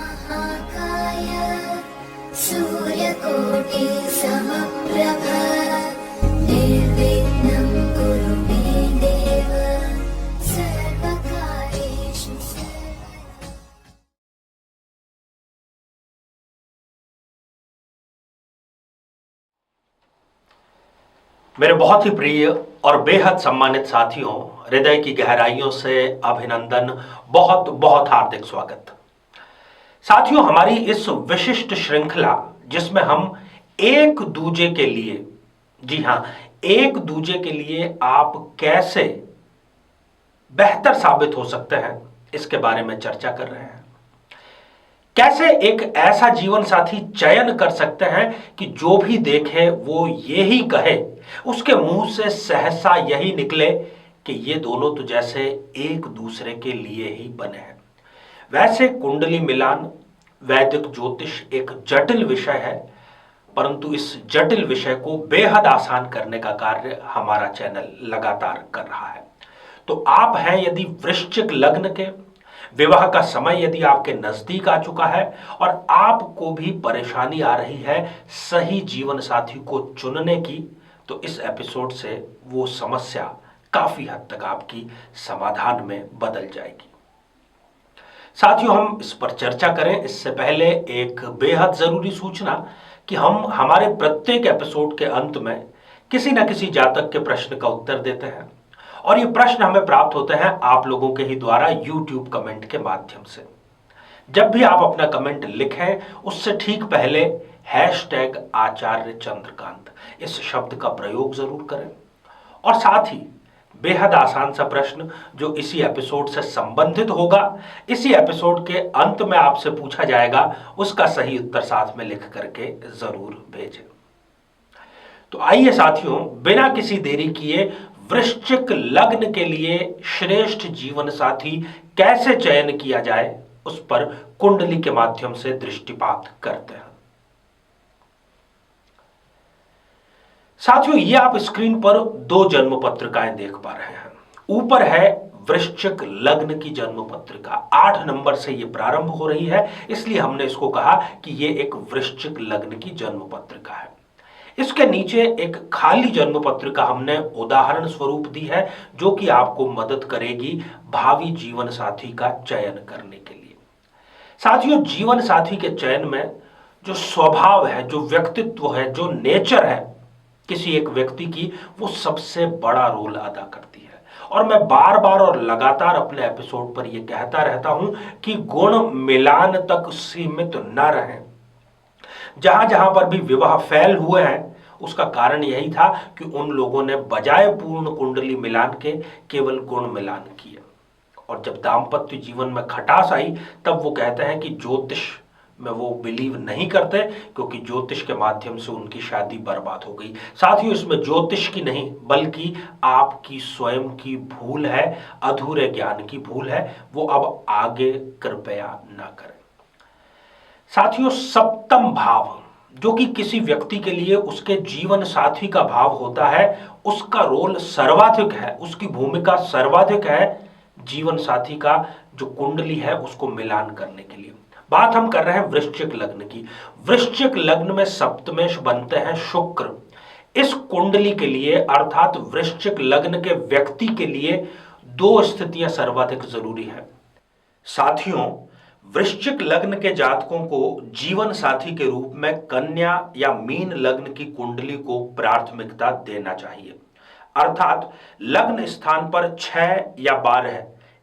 महाकाय सूर्यकोटि समप्रभ निर्विघ्नं कुरु मे देव सर्वकार्येषु सर्वदा। मेरे बहुत ही प्रिय और बेहद सम्मानित साथियों, हृदय की गहराइयों से अभिनंदन, बहुत बहुत हार्दिक स्वागत। साथियों, हमारी इस विशिष्ट श्रृंखला जिसमें हम एक दूजे के लिए, जी हां, एक दूजे के लिए आप कैसे बेहतर साबित हो सकते हैं, इसके बारे में चर्चा कर रहे हैं। कैसे एक ऐसा जीवन साथी चयन कर सकते हैं कि जो भी देखे वो यही कहे, उसके मुंह से सहसा यही निकले कि ये दोनों तो जैसे एक दूसरे के लिए ही बने हैं। वैसे कुंडली मिलान, वैदिक ज्योतिष एक जटिल विषय है, परंतु इस जटिल विषय को बेहद आसान करने का कार्य हमारा चैनल लगातार कर रहा है। तो आप हैं यदि वृश्चिक लग्न के, विवाह का समय यदि आपके नजदीक आ चुका है और आपको भी परेशानी आ रही है सही जीवन साथी को चुनने की, तो इस एपिसोड से वो समस्या काफी हद तक आपकी समाधान में बदल जाएगी। साथियों, हम इस पर चर्चा करें इससे पहले एक बेहद जरूरी सूचना कि हम हमारे प्रत्येक एपिसोड के अंत में किसी न किसी जातक के प्रश्न का उत्तर देते हैं और ये प्रश्न हमें प्राप्त होते हैं आप लोगों के ही द्वारा YouTube कमेंट के माध्यम से। जब भी आप अपना कमेंट लिखें उससे ठीक पहले #आचार्य चंद्रकांत इस शब्द का प्रयोग जरूर करें और साथ ही बेहद आसान सा प्रश्न जो इसी एपिसोड से संबंधित होगा, इसी एपिसोड के अंत में आपसे पूछा जाएगा, उसका सही उत्तर साथ में लिख करके जरूर भेजें। तो आइए साथियों, बिना किसी देरी किए वृश्चिक लग्न के लिए श्रेष्ठ जीवन साथी कैसे चयन किया जाए उस पर कुंडली के माध्यम से दृष्टिपात करते हैं। साथियों, ये आप स्क्रीन पर दो जन्म पत्रिकाएं देख पा रहे हैं। ऊपर है वृश्चिक लग्न की जन्म पत्रिका, 8 नंबर से ये प्रारंभ हो रही है, इसलिए हमने इसको कहा कि ये एक वृश्चिक लग्न की जन्म पत्रिका है। इसके नीचे एक खाली जन्म पत्रिका हमने उदाहरण स्वरूप दी है जो कि आपको मदद करेगी भावी जीवन साथी का चयन करने के लिए। साथियों, जीवन साथी के चयन में जो स्वभाव है, जो व्यक्तित्व है, जो नेचर है किसी एक व्यक्ति की, वो सबसे बड़ा रोल अदा करती है। और मैं बार बार और लगातार अपने एपिसोड पर यह कहता रहता हूं कि गुण मिलान तक सीमित न रहें। जहां जहां पर भी विवाह फेल हुए हैं उसका कारण यही था कि उन लोगों ने बजाय पूर्ण कुंडली मिलान के केवल गुण मिलान किए, और जब दाम्पत्य जीवन में खटास आई तब वो कहते हैं कि ज्योतिष में वो बिलीव नहीं करते क्योंकि ज्योतिष के माध्यम से उनकी शादी बर्बाद हो गई। साथियों, इसमें ज्योतिष की नहीं बल्कि आपकी स्वयं की भूल है, अधूरे ज्ञान की भूल है, वो अब आगे कृपया ना करें। साथियों, सप्तम भाव जो कि किसी व्यक्ति के लिए उसके जीवन साथी का भाव होता है, उसका रोल सर्वाधिक है, उसकी भूमिका सर्वाधिक है जीवन साथी का जो कुंडली है उसको मिलान करने के लिए। बात हम कर रहे हैं वृश्चिक लग्न की। वृश्चिक लग्न में सप्तमेश बनते हैं शुक्र। इस कुंडली के लिए अर्थात वृश्चिक लग्न के व्यक्ति के लिए दो स्थितियां सर्वाधिक जरूरी है। साथियों, वृश्चिक लग्न के जातकों को जीवन साथी के रूप में कन्या या मीन लग्न की कुंडली को प्राथमिकता देना चाहिए। अर्थात लग्न स्थान पर 6 या 12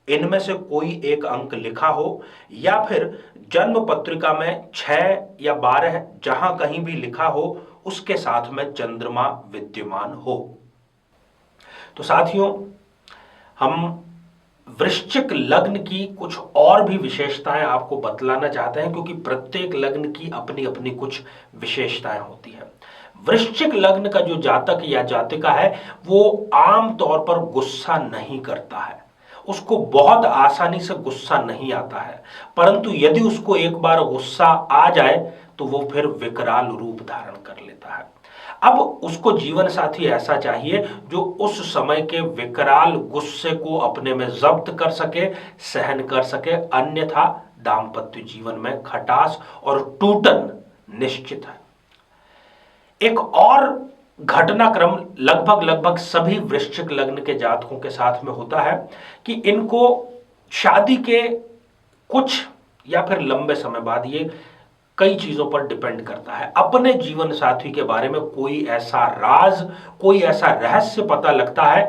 इनमें से कोई एक अंक लिखा हो, या फिर जन्म पत्रिका में 6 या 12 जहां कहीं भी लिखा हो उसके साथ में चंद्रमा विद्यमान हो। तो साथियों, हम वृश्चिक लग्न की कुछ और भी विशेषताएं आपको बतलाना चाहते हैं क्योंकि प्रत्येक लग्न की अपनी अपनी कुछ विशेषताएं होती हैं। वृश्चिक लग्न का जो जातक या जातिका है वो आम तौर पर गुस्सा नहीं करता है, उसको बहुत आसानी से गुस्सा नहीं आता है, परंतु यदि उसको एक बार गुस्सा आ जाए तो वो फिर विकराल रूप धारण कर लेता है। अब उसको जीवन साथी ऐसा चाहिए जो उस समय के विकराल गुस्से को अपने में जब्त कर सके, सहन कर सके, अन्यथा दाम्पत्य जीवन में खटास और टूटन निश्चित है। एक और घटनाक्रम लगभग सभी वृश्चिक लग्न के जातकों के साथ में होता है कि इनको शादी के कुछ या फिर लंबे समय बाद, ये कई चीजों पर डिपेंड करता है, अपने जीवन साथी के बारे में कोई ऐसा राज, कोई ऐसा रहस्य पता लगता है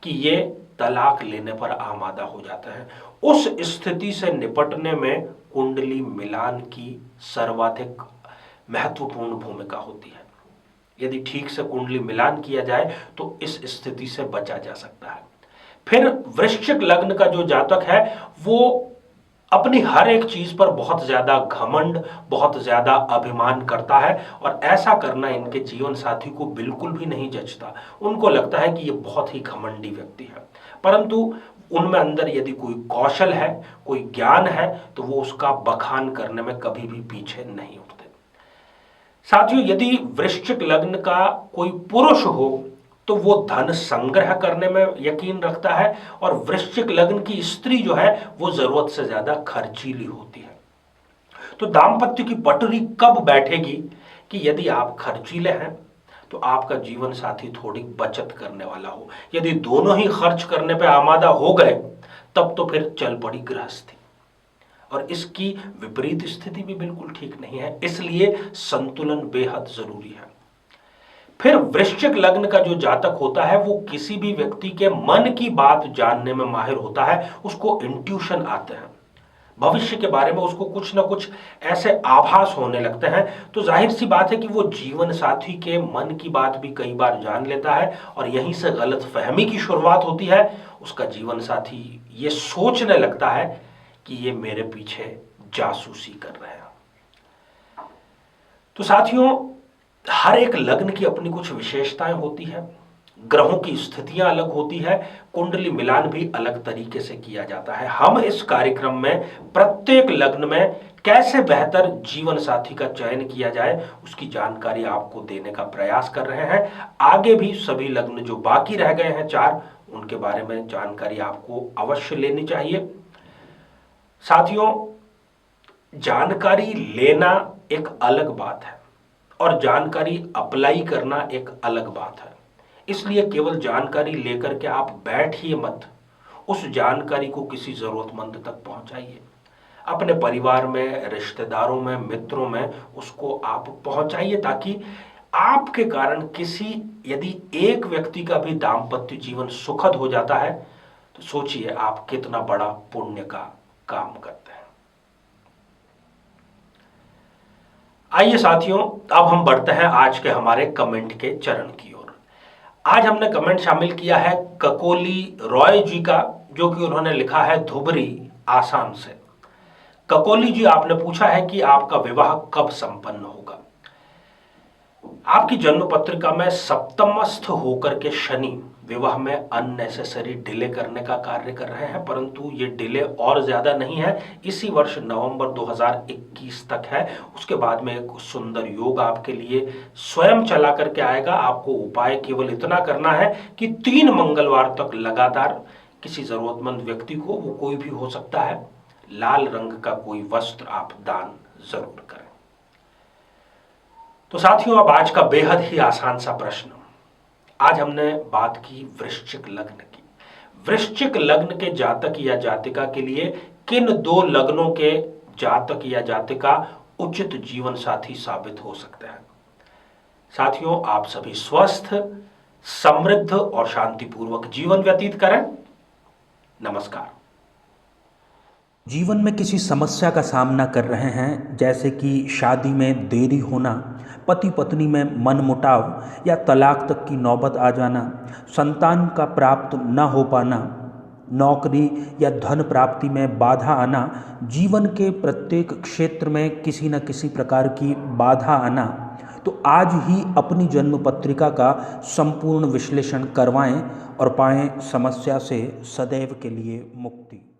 कि ये तलाक लेने पर आमादा हो जाता है। उस स्थिति से निपटने में कुंडली मिलान की सर्वाधिक महत्वपूर्ण भूमिका होती है। यदि ठीक से कुंडली मिलान किया जाए तो इस स्थिति से बचा जा सकता है। फिर वृश्चिक लग्न का जो जातक है वो अपनी हर एक चीज पर बहुत ज्यादा घमंड, बहुत ज्यादा अभिमान करता है और ऐसा करना इनके जीवन साथी को बिल्कुल भी नहीं जचता। उनको लगता है कि ये बहुत ही घमंडी व्यक्ति है, परंतु उनमें अंदर यदि कोई कौशल है, कोई ज्ञान है, तो वो उसका बखान करने में कभी भी पीछे नहीं उठते। साथियों, यदि वृश्चिक लग्न का कोई पुरुष हो तो वो धन संग्रह करने में यकीन रखता है और वृश्चिक लग्न की स्त्री जो है वो जरूरत से ज्यादा खर्चीली होती है। तो दाम्पत्य की पटरी कब बैठेगी कि यदि आप खर्चीले हैं तो आपका जीवन साथी थोड़ी बचत करने वाला हो। यदि दोनों ही खर्च करने पे आमादा हो गए तब तो फिर चल पड़ी गृहस्थी, और इसकी विपरीत स्थिति भी बिल्कुल ठीक नहीं है। इसलिए संतुलन बेहद जरूरी है। फिर वृश्चिक लग्न का जो जातक होता है वो किसी भी व्यक्ति के मन की बात जानने में माहिर होता है। उसको इंट्यूशन आते हैं, भविष्य के बारे में उसको कुछ ना कुछ ऐसे आभास होने लगते हैं। तो जाहिर सी बात है कि वो जीवन साथी के मन की बात भी कई बार जान लेता है और यहीं से गलत फहमी की शुरुआत होती है। उसका जीवन साथी ये सोचने लगता है कि ये मेरे पीछे जासूसी कर रहे हैं। तो साथियों, हर एक लग्न की अपनी कुछ विशेषताएं होती है, ग्रहों की स्थितियां अलग होती है, कुंडली मिलान भी अलग तरीके से किया जाता है। हम इस कार्यक्रम में प्रत्येक लग्न में कैसे बेहतर जीवन साथी का चयन किया जाए उसकी जानकारी आपको देने का प्रयास कर रहे हैं। आगे भी सभी लग्न जो बाकी रह गए हैं 4, उनके बारे में जानकारी आपको अवश्य लेनी चाहिए। साथियों, जानकारी लेना एक अलग बात है और जानकारी अप्लाई करना एक अलग बात है। इसलिए केवल जानकारी लेकर के आप बैठिए मत, उस जानकारी को किसी जरूरतमंद तक पहुंचाइए। अपने परिवार में, रिश्तेदारों में, मित्रों में उसको आप पहुंचाइए ताकि आपके कारण किसी यदि एक व्यक्ति का भी दाम्पत्य जीवन सुखद हो जाता है तो सोचिए आप कितना बड़ा पुण्य का काम करते हैं। आइए साथियों, अब हम बढ़ते हैं आज के हमारे कमेंट के चरण की ओर। आज हमने कमेंट शामिल किया है ककोली रॉय जी का, जो कि उन्होंने लिखा है धुबरी आसाम से। ककोली जी, आपने पूछा है कि आपका विवाह कब संपन्न होगा। आपकी जन्म पत्रिका में सप्तमस्थ होकर के शनि विवाह में अननेसेसरी डिले करने का कार्य कर रहे हैं, परंतु ये डिले और ज्यादा नहीं है, इसी वर्ष नवंबर 2021 तक है। उसके बाद में एक सुंदर योग आपके लिए स्वयं चला करके आएगा। आपको उपाय केवल इतना करना है कि 3 मंगलवार तक लगातार किसी जरूरतमंद व्यक्ति को, वो कोई भी हो सकता है, लाल रंग का कोई वस्त्र आप दान जरूर करें। तो साथियों, अब आज का बेहद ही आसान सा प्रश्न। आज हमने बात की वृश्चिक लग्न की। वृश्चिक लग्न के जातक या जातिका के लिए किन 2 लग्नों के जातक या जातिका उचित जीवन साथी साबित हो सकते हैं। साथियों, आप सभी स्वस्थ, समृद्ध और शांतिपूर्वक जीवन व्यतीत करें। नमस्कार। जीवन में किसी समस्या का सामना कर रहे हैं, जैसे कि शादी में देरी होना, पति पत्नी में मनमुटाव या तलाक तक की नौबत आ जाना, संतान का प्राप्त न हो पाना, नौकरी या धन प्राप्ति में बाधा आना, जीवन के प्रत्येक क्षेत्र में किसी न किसी प्रकार की बाधा आना, तो आज ही अपनी जन्म पत्रिका का संपूर्ण विश्लेषण करवाएं और पाएं समस्या से सदैव के लिए मुक्ति।